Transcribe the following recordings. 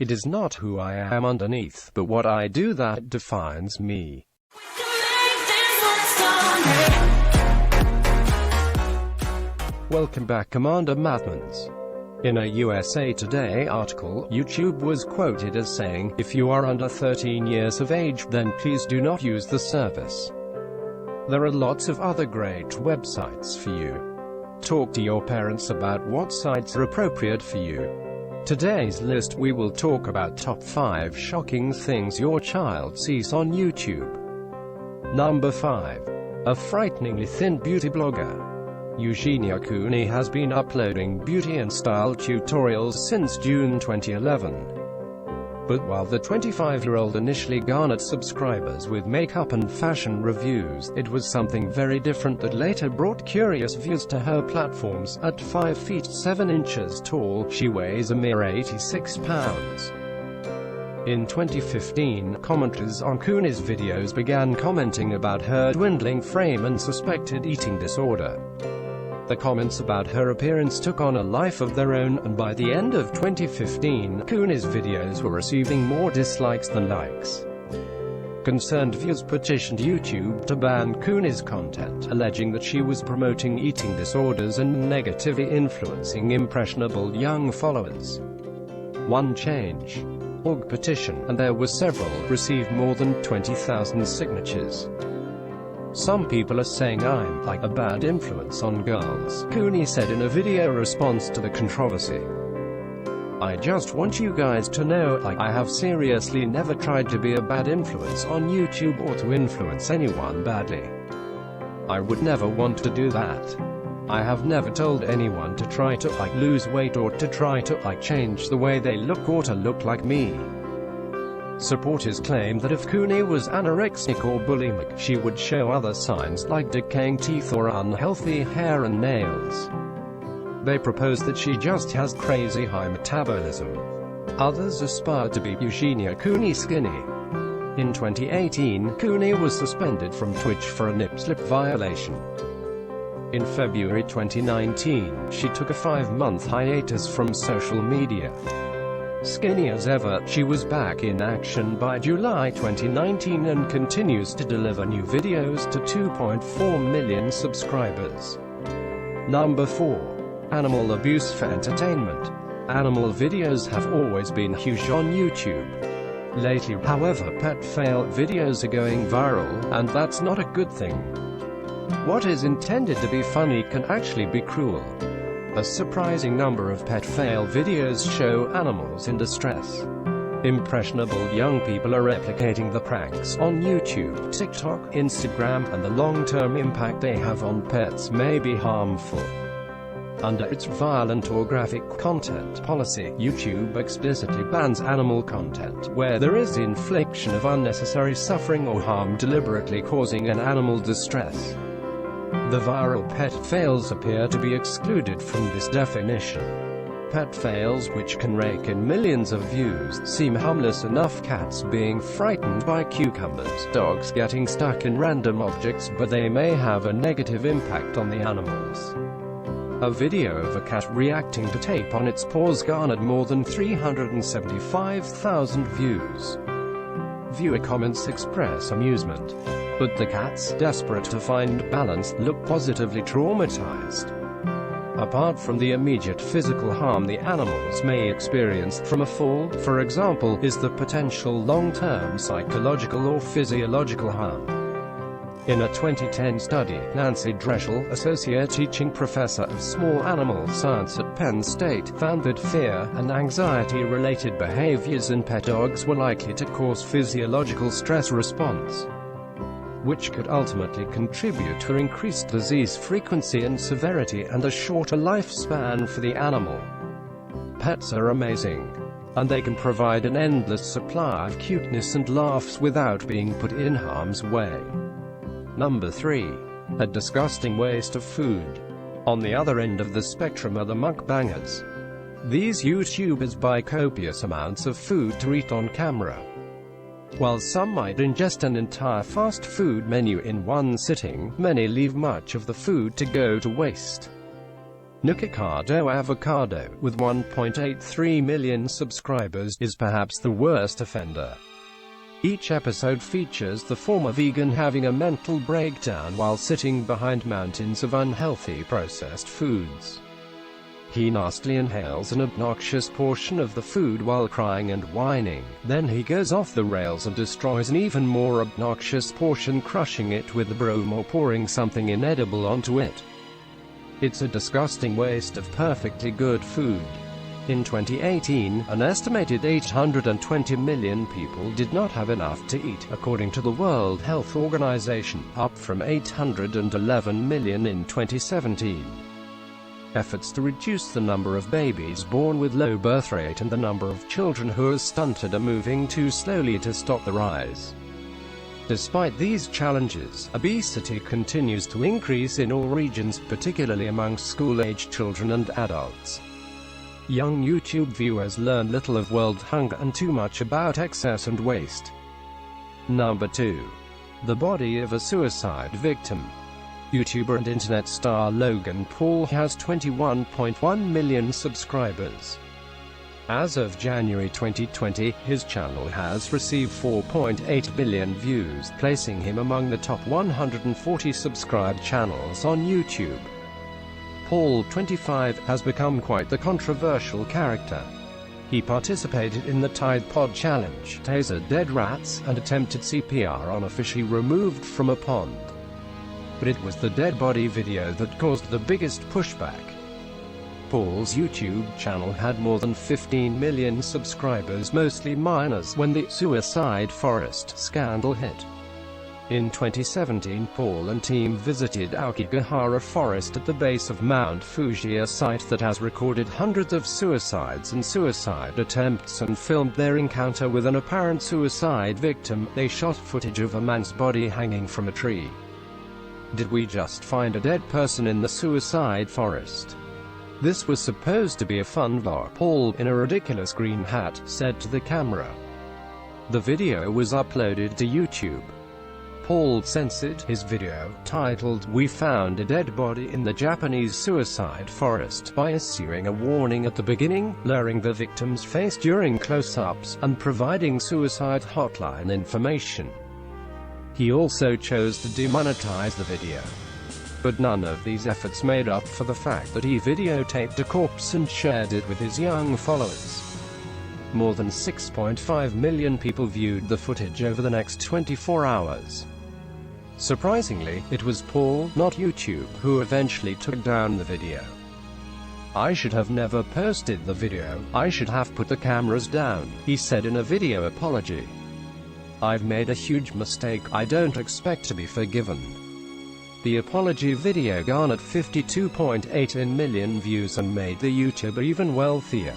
It is not who I am underneath, but what I do that defines me. Welcome back, Commander Mathmans. In a USA Today article, YouTube was quoted as saying, "If you are under 13 years of age, then please do not use the service. There are lots of other great websites for you. Talk to your parents about what sites are appropriate for you." Today's list, we will talk about top 5 shocking things your child sees on YouTube. Number 5. A frighteningly thin beauty blogger. Eugenia Cooney has been uploading beauty and style tutorials since June 2011. But while the 25-year-old initially garnered subscribers with makeup and fashion reviews, it was something very different that later brought curious views to her platforms. At 5 feet 7 inches tall, she weighs a mere 86 pounds. In 2015, commenters on Cooney's videos began commenting about her dwindling frame and suspected eating disorder. The comments about her appearance took on a life of their own, and by the end of 2015, Cooney's videos were receiving more dislikes than likes. Concerned viewers petitioned YouTube to ban Cooney's content, alleging that she was promoting eating disorders and negatively influencing impressionable young followers. OneChange.org petition, and there were several, received more than 20,000 signatures. "Some people are saying I'm, like, a bad influence on girls," Cooney said in a video response to the controversy. "I just want you guys to know, I have seriously never tried to be a bad influence on YouTube or to influence anyone badly. I would never want to do that. I have never told anyone to try to, lose weight or to try to, change the way they look or to look like me." Supporters claim that if Cooney was anorexic or bulimic, she would show other signs like decaying teeth or unhealthy hair and nails. They propose that she just has crazy high metabolism. Others aspire to be Eugenia Cooney skinny. In 2018, Cooney was suspended from Twitch for a nip-slip violation. In February 2019, she took a 5-month hiatus from social media. Skinny as ever, she was back in action by July 2019 and continues to deliver new videos to 2.4 million subscribers. Number 4. Animal abuse for entertainment. Animal videos have always been huge on YouTube. Lately, however, pet fail videos are going viral, and that's not a good thing. What is intended to be funny can actually be cruel. A surprising number of pet fail videos show animals in distress. Impressionable young people are replicating the pranks on YouTube, TikTok, Instagram, and the long-term impact they have on pets may be harmful. Under its violent or graphic content policy, YouTube explicitly bans animal content where there is infliction of unnecessary suffering or harm deliberately causing an animal distress. The viral pet fails appear to be excluded from this definition. Pet fails, which can rake in millions of views, seem harmless enough: cats being frightened by cucumbers, dogs getting stuck in random objects, but they may have a negative impact on the animals. A video of a cat reacting to tape on its paws garnered more than 375,000 views. Viewer comments express amusement, but the cats, desperate to find balance, look positively traumatized. Apart from the immediate physical harm the animals may experience from a fall, for example, is the potential long-term psychological or physiological harm. In a 2010 study, Nancy Dreschel, associate teaching professor of small animal science at Penn State, found that fear and anxiety-related behaviors in pet dogs were likely to cause physiological stress response, which could ultimately contribute to increased disease frequency and severity and a shorter lifespan for the animal. Pets are amazing, and they can provide an endless supply of cuteness and laughs without being put in harm's way. Number 3. A disgusting waste of food. On the other end of the spectrum are the mukbangers. These YouTubers buy copious amounts of food to eat on camera. While some might ingest an entire fast food menu in one sitting, many leave much of the food to go to waste. Nikocado Avocado, with 1.83 million subscribers, is perhaps the worst offender. Each episode features the former vegan having a mental breakdown while sitting behind mountains of unhealthy processed foods. He nastily inhales an obnoxious portion of the food while crying and whining, then he goes off the rails and destroys an even more obnoxious portion, crushing it with a broom or pouring something inedible onto it. It's a disgusting waste of perfectly good food. In 2018, an estimated 820 million people did not have enough to eat, according to the World Health Organization, up from 811 million in 2017. Efforts to reduce the number of babies born with low birth rate and the number of children who are stunted are moving too slowly to stop the rise. Despite these challenges, obesity continues to increase in all regions, particularly amongst school-age children and adults. Young YouTube viewers learn little of world hunger and too much about excess and waste. Number 2. The body of a suicide victim. YouTuber and internet star Logan Paul has 21.1 million subscribers. As of January 2020, his channel has received 4.8 billion views, placing him among the top 140 subscribed channels on YouTube. Paul, 25, has become quite the controversial character. He participated in the Tide Pod Challenge, tasered dead rats, and attempted CPR on a fish he removed from a pond. But it was the dead body video that caused the biggest pushback. Paul's YouTube channel had more than 15 million subscribers, mostly minors, when the Suicide Forest scandal hit. In 2017, Paul and team visited Aokigahara Forest at the base of Mount Fuji, a site that has recorded hundreds of suicides and suicide attempts, and filmed their encounter with an apparent suicide victim. They shot footage of a man's body hanging from a tree. Did we just find a dead person in the suicide forest? This was supposed to be a fun vlog, Paul, in a ridiculous green hat, said to the camera. The video was uploaded to YouTube. Paul censored his video, titled, "We Found a Dead Body in the Japanese Suicide Forest," by issuing a warning at the beginning, blurring the victim's face during close-ups, and providing suicide hotline information. He also chose to demonetize the video. But none of these efforts made up for the fact that he videotaped a corpse and shared it with his young followers. More than 6.5 million people viewed the footage over the next 24 hours. Surprisingly, it was Paul, not YouTube, who eventually took down the video. "I should have never posted the video, I should have put the cameras down," he said in a video apology. "I've made a huge mistake, I don't expect to be forgiven." The apology video garnered 52.8 million views and made the YouTuber even wealthier.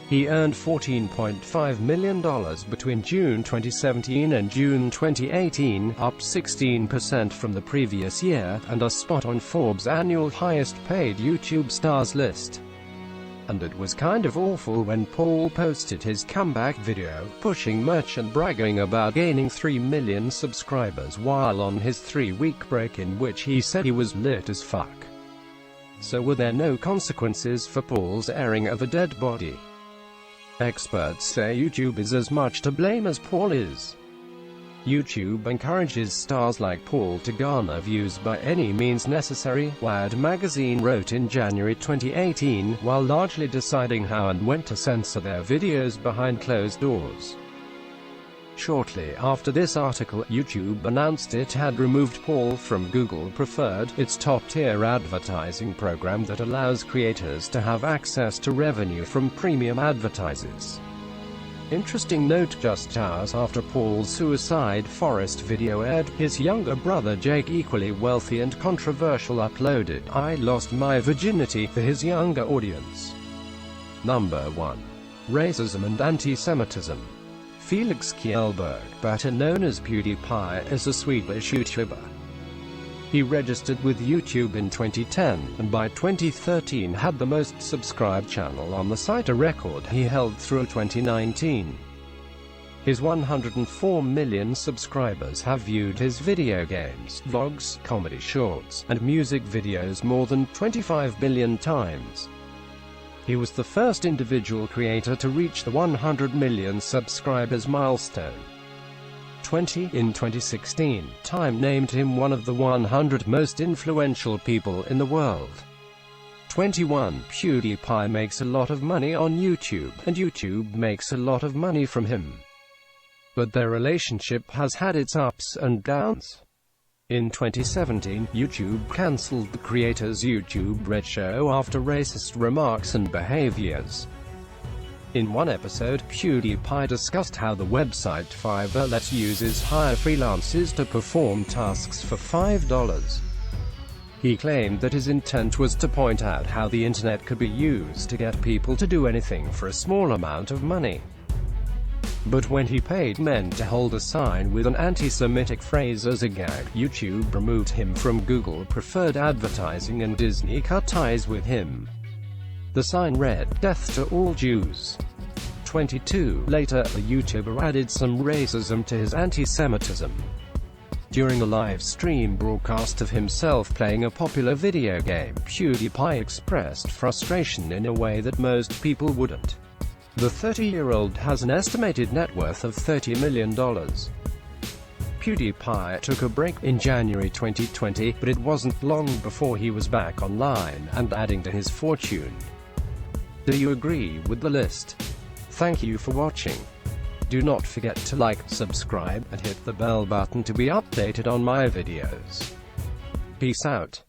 He earned $14.5 million between June 2017 and June 2018, up 16% from the previous year, and a spot on Forbes' annual highest-paid YouTube stars list. And it was kind of awful when Paul posted his comeback video, pushing merch and bragging about gaining 3 million subscribers while on his 3-week break, in which he said he was lit as fuck. So were there no consequences for Paul's airing of a dead body? Experts say YouTube is as much to blame as Paul is. YouTube encourages stars like Paul to garner views by any means necessary, Wired magazine wrote in January 2018, while largely deciding how and when to censor their videos behind closed doors. Shortly after this article, YouTube announced it had removed Paul from Google Preferred, its top-tier advertising program that allows creators to have access to revenue from premium advertisers. Interesting note: just hours after Paul's Suicide Forest video aired, his younger brother Jake, equally wealthy and controversial, uploaded "I Lost My Virginity" for his younger audience. Number 1. Racism and Anti-Semitism. Felix Kjellberg, better known as PewDiePie, is a Swedish YouTuber. He registered with YouTube in 2010, and by 2013 had the most subscribed channel on the site, a record he held through 2019. His 104 million subscribers have viewed his video games, vlogs, comedy shorts, and music videos more than 25 billion times. He was the first individual creator to reach the 100 million subscribers milestone. In 2016, Time named him one of the 100 most influential people in the world. 21. PewDiePie makes a lot of money on YouTube, and YouTube makes a lot of money from him. But their relationship has had its ups and downs. In 2017, YouTube cancelled the creator's YouTube Red show after racist remarks and behaviors. In one episode, PewDiePie discussed how the website Fiverr lets users hire freelancers to perform tasks for $5. He claimed that his intent was to point out how the internet could be used to get people to do anything for a small amount of money. But when he paid men to hold a sign with an anti-Semitic phrase as a gag, YouTube removed him from Google Preferred Advertising and Disney cut ties with him. The sign read, "Death to all Jews." 22. Later, the YouTuber added some racism to his anti-Semitism. During a live stream broadcast of himself playing a popular video game, PewDiePie expressed frustration in a way that most people wouldn't. The 30-year-old has an estimated net worth of $30 million. PewDiePie took a break in January 2020, but it wasn't long before he was back online and adding to his fortune. Do you agree with the list? Thank you for watching. Do not forget to like, subscribe, and hit the bell button to be updated on my videos. Peace out.